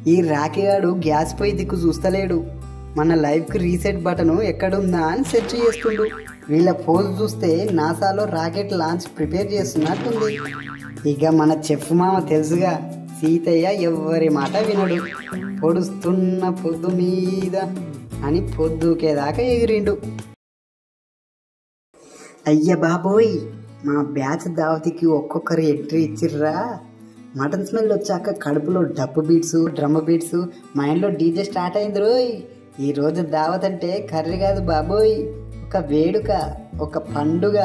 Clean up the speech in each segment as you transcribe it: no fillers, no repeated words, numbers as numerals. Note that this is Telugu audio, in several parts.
ఈ రాకిగాడు గ్యాస్ పొయ్యి దిక్కు చూస్తలేడు. మన లైఫ్కి రీసెట్ బటన్ ఎక్కడుందా అని సెర్చ్ చేస్తుండు. వీళ్ళ పోజ్ చూస్తే నాసాలో రాకెట్ లాంచ్ ప్రిపేర్ చేస్తున్నట్టుంది. ఇక మన చెఫ్ మామ తెలుసుగా, సీతయ్య ఎవ్వరి మాట వినడు. పొడుస్తున్న పొద్దు మీద అని పొద్దుకేదాకా ఎగిరిండు. అయ్య బాబోయ్, మా బ్యాచ్ దావతికి ఒక్కొక్కరు ఎంట్రీ ఇచ్చిర్రా. మటన్ స్మెల్ వచ్చాక కడుపులో డబ్బు బీట్స్, డ్రమ్ బీట్స్, మైండ్లో డీజే స్టార్ట్ అయింది రోయ్. ఈరోజు దావత్ అంటే కర్రీ కాదు బాబోయ్, ఒక వేడుక, ఒక పండుగ.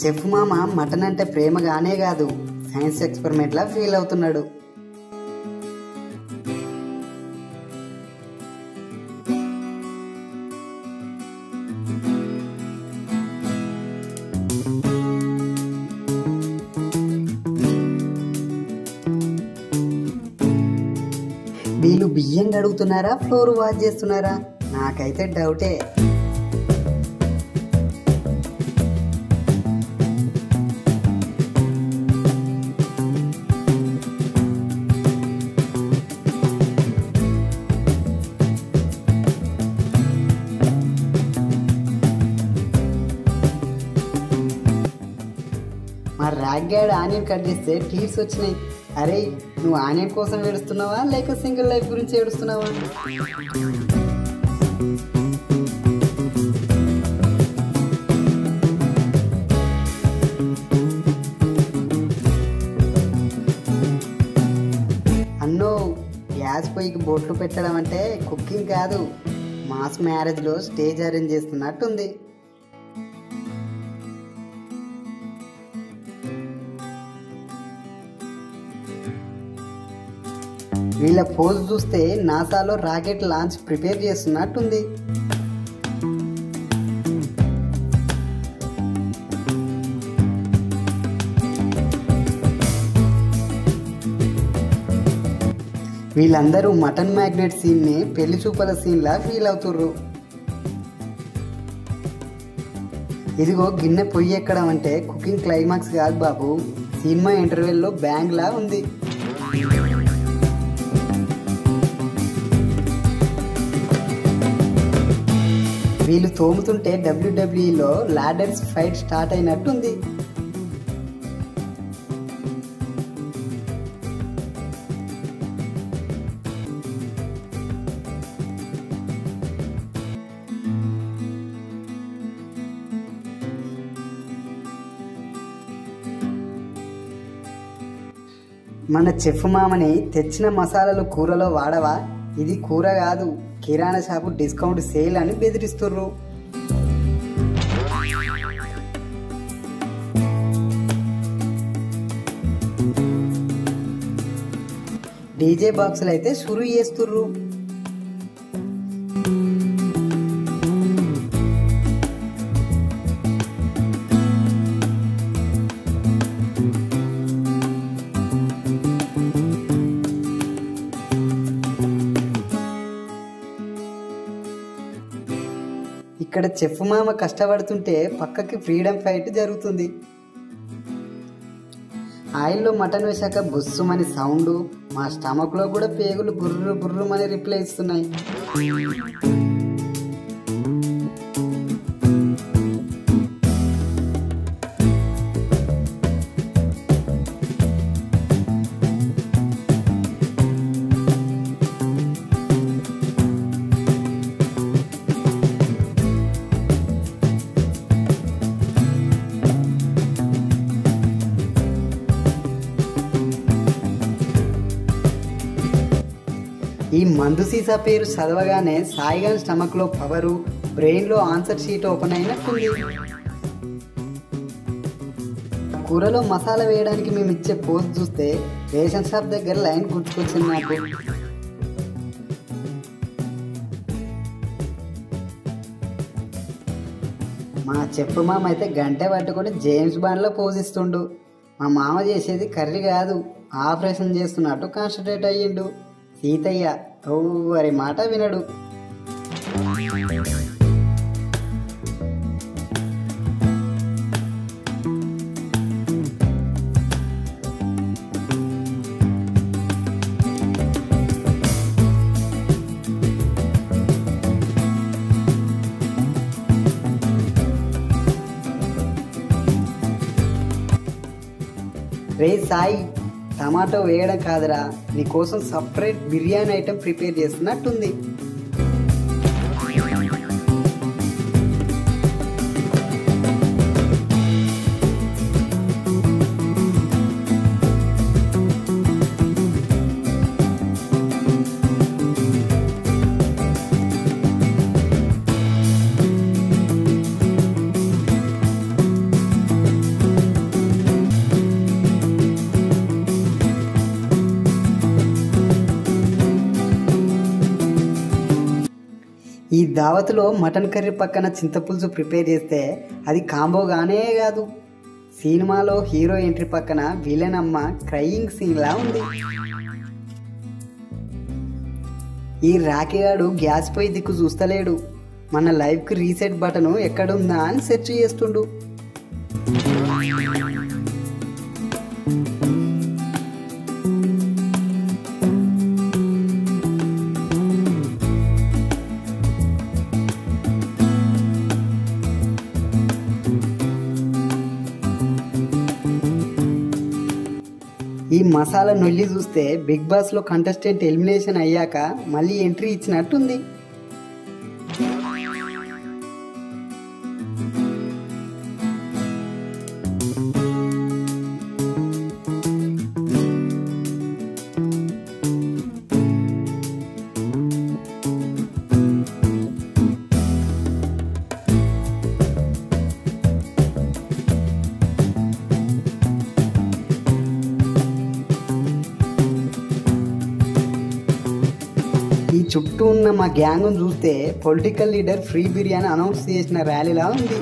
చెఫ్ మామ మటన్ అంటే ప్రేమగానే కాదు, సైన్స్ ఎక్స్పెరిమెంట్లా ఫీల్ అవుతున్నాడు. వీళ్ళు బియ్యం కడుగుతున్నారా, ఫ్లోర్ వాష్ చేస్తున్నారా? నాకైతే డౌటే. మా రాగ్గాడు ఆనియన్ కట్ చేస్తే టీర్స్ వచ్చినాయి. అరే, నువ్వు ఆనియన్ కోసం ఏడుస్తున్నావా లేక సింగిల్ లైఫ్ గురించి ఏడుస్తున్నావా? అన్నో, గ్యాస్ పొయ్యికి బొట్లు పెట్టడం అంటే కుకింగ్ కాదు, మాస్ మ్యారేజ్లో స్టేజ్ అరేంజ్ చేస్తున్నట్టుంది. వీళ్ళ పోజ్ చూస్తే నాసాలో రాకెట్ లాంచ్ ప్రిపేర్ చేస్తున్నట్టుంది. వీళ్ళందరూ మటన్ మ్యాగ్నెట్ సీన్ని పెళ్లి చూపల సీన్లా ఫీల్ అవుతుర్రు. ఇదిగో గిన్నె పొయ్యి ఎక్కడం అంటే కుకింగ్ క్లైమాక్స్ కాదు బాబు, సినిమా ఇంటర్వెల్లో బ్యాంగ్ లా ఉంది. వీళ్ళు తోముతుంటే డబ్ల్యూడబ్ల్యూఈలో లాడర్స్ ఫైట్ స్టార్ట్ అయినట్టుంది. మన చెఫ్ మామని తెచ్చిన మసాలాలు కూరలో వాడవా, ఇది కూర కాదు, కిరాణా షాపు డిస్కౌంట్ సేల్ అని బెదిరిస్తుర్రు. డీజే బాక్సులు అయితే షురూ చేస్తుర్రు. ఇక్కడ చెఫ్ మామ కష్టపడుతుంటే పక్కకి ఫ్రీడమ్ ఫైట్ జరుగుతుంది. ఆయిల్లో మటన్ వేశాక బుస్సుమని సౌండ్, మా స్టమక్లో కూడా పేగులు బుర్రు బుర్రుమని రిప్లై ఇస్తున్నాయి. ఈ మందు సీసా పేరు చదవగానే సాయిగాన్ స్టమక్లో పవరు, బ్రెయిన్లో ఆన్సర్ షీట్ ఓపెన్ అయినట్టుంది. కూరలో మసాలా వేయడానికి మేము ఇచ్చే పోజ్ చూస్తే రేషన్ షాప్ దగ్గర లైన్ గుర్తుకొచ్చింది నాకు. మా చెప్పు మామ అయితే గంటె పట్టుకొని జేమ్స్ బాండ్లో పోజిస్తుండు. మా మామ చేసేది కర్రీ కాదు, ఆపరేషన్ చేస్తున్నట్టు కాన్సన్ట్రేట్ అయ్యిండు. సీతయ్య ఎవరి మాట వినడు. రే సాయి, టమాటో వేయడం కాదురా, నీకోసం సపరేట్ బిర్యానీ ఐటెం ప్రిపేర్ చేస్తున్నట్టుంది. ఈ దావత్లో మటన్ కర్రీ పక్కన చింతపులుసు ప్రిపేర్ చేస్తే అది కాంబోగానే కాదు, సినిమాలో హీరో ఎంట్రీ పక్కన విలన్ అమ్మ క్రయింగ్ సీన్లా ఉంది. ఈ రాఖీగాడు గ్యాస్ పొయ్యి దిక్కు చూస్తలేడు. మన లైఫ్కి రీసెట్ బటన్ ఎక్కడుందా అని సెర్చ్ చేస్తుండు. ఈ మసాలా నొల్లి చూస్తే బిగ్ బాస్లో కంటెస్టెంట్ ఎలిమినేషన్ అయ్యాక మళ్ళీ ఎంట్రీ ఇచ్చినట్టుంది. ఈ చుట్టూ ఉన్న మా గ్యాంగ్ను చూస్తే political leader free biryani announce చేసిన ర్యాలీలా ఉంది.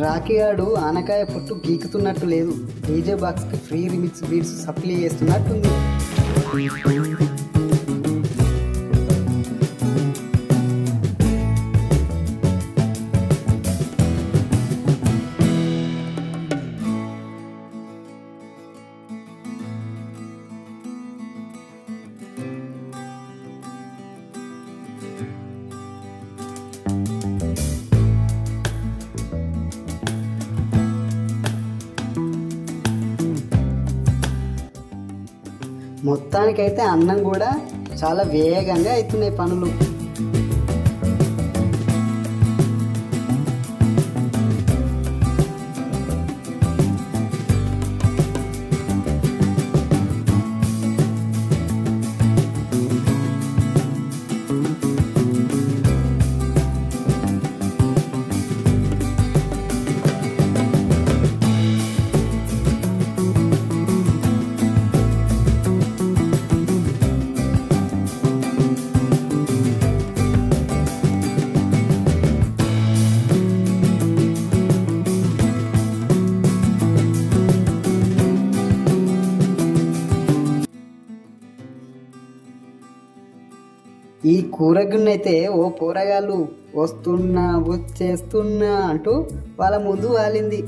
రాఖీగాడు ఆనకాయ పొట్టు గీకుతున్నట్టు లేదు, డీజే బాక్స్కి ఫ్రీ రిమిక్స్ బీట్స్ సప్లై చేస్తున్నట్టుంది. మొత్తానికైతే అన్నం కూడా చాలా వేగంగా అవుతున్నాయి పనులు. ఈ కూరగున్నైతే ఓ పోరగాళ్ళు వస్తున్నా వచ్చేస్తున్నా అంటూ వాళ్ళ ముందు వాలింది.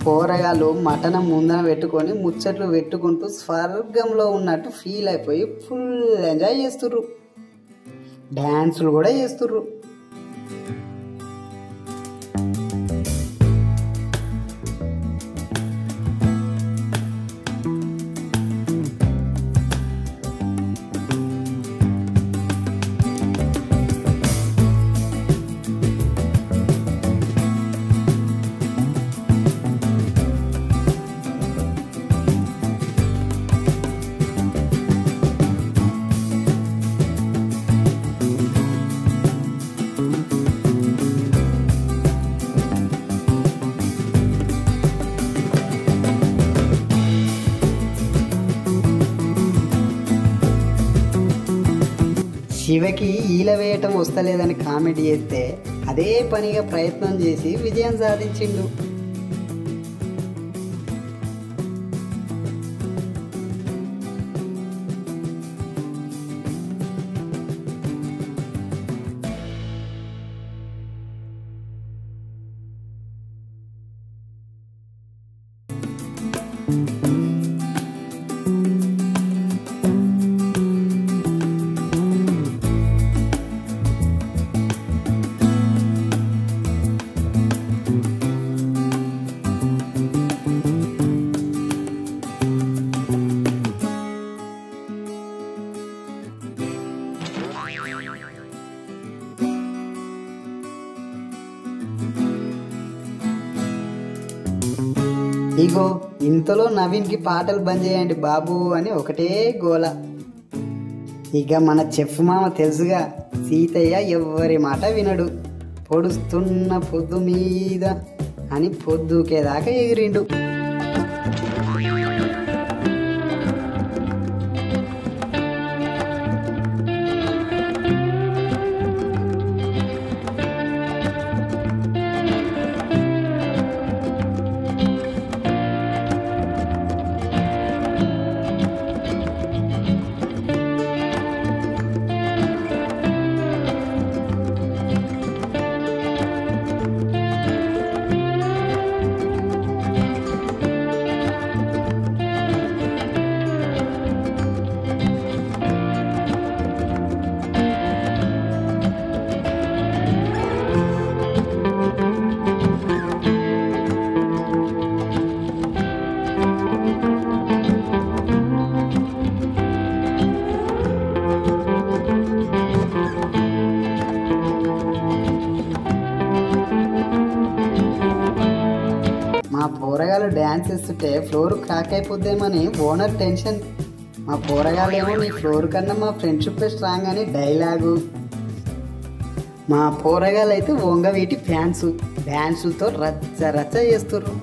పోరగాళ్ళు మటన్ ముందన పెట్టుకొని ముచ్చట్లు పెట్టుకుంటూ స్వర్గంలో ఉన్నట్టు ఫీల్ అయిపోయి ఫుల్ ఎంజాయ్ చేస్తుర్రు. డ్యాన్సులు కూడా చేస్తుర్రు. శివకి ఈల వేయటం వస్తలేదని కామెంట్ చేస్తే అదే పనిగా ప్రయత్నం చేసి విజయం సాధించిండు. ఇగో ఇంతలో నవీన్కి పాటలు బంద్ చేయండి బాబు అని ఒకటే గోల. ఇక మన చెఫ్ మామ తెలుసుగా, సీతయ్య ఎవ్వరి మాట వినడు. పొడుస్తున్న పొద్దు మీద అని పొద్దుకేదాకా ఎగిరిండు. మా పోరగాళ్ళు డ్యాన్స్ చేస్తుంటే ఫ్లోర్ క్రాక్ అయిపోద్దేమని ఓనర్ టెన్షన్. మా పోరగాళ్ళేమో నీ ఫ్లోర్ కన్నా మా ఫ్రెండ్షిప్ స్ట్రాంగ్ అని డైలాగు. మా పోరగాళ్ళు అయితే వంగవీటి ఫ్యాన్స్, డ్యాన్సులతో రచ్చ రచ్చ చేస్తుర్రు.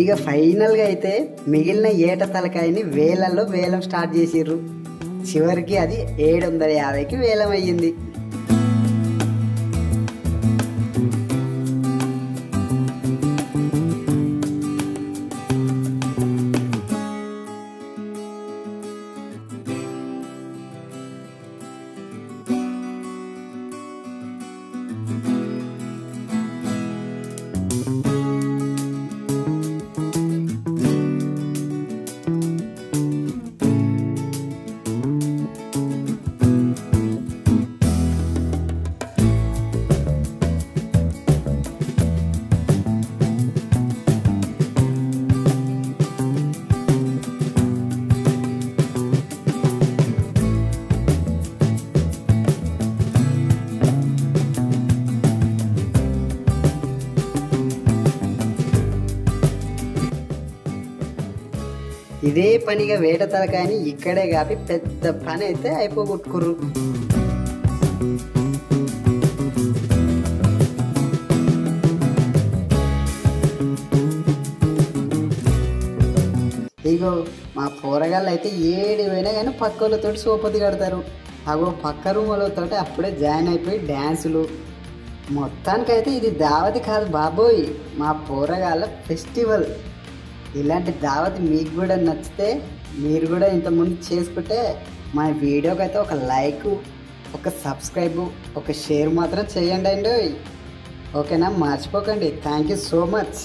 ఇక ఫైనల్గా అయితే మిగిలిన ఏట తలకాయని వేలల్లో వేలం స్టార్ట్ చేసిర్రు. చివరికి అది 750కి వేలం అయ్యింది. ఇదే పనిగా వేట తలకాయని ఇక్కడే కాపి పెద్ద పని అయితే అయిపోగొట్టుకుర్రు. ఇగో మా పోరగాళ్ళు అయితే ఏడు పోయినా కానీ పక్క వాళ్ళతో సోపతి కడతారు. అగో పక్క రూమ్ వాళ్ళతో అప్పుడే జాయిన్ అయిపోయి డ్యాన్సులు. మొత్తానికైతే ఇది దావతి కాదు బాబోయ్, మా పోరగాళ్ళ ఫెస్టివల్. ఇలాంటి దావతి మీకు కూడా నచ్చితే మీరు కూడా ఇంతకుముందు చేసుకుంటే మా వీడియోకి అయితే ఒక లైక్, ఒక సబ్స్క్రైబ్, ఒక షేర్ మాత్రం చేయండి అండి. ఓకేనా, మర్చిపోకండి. Thank you so much.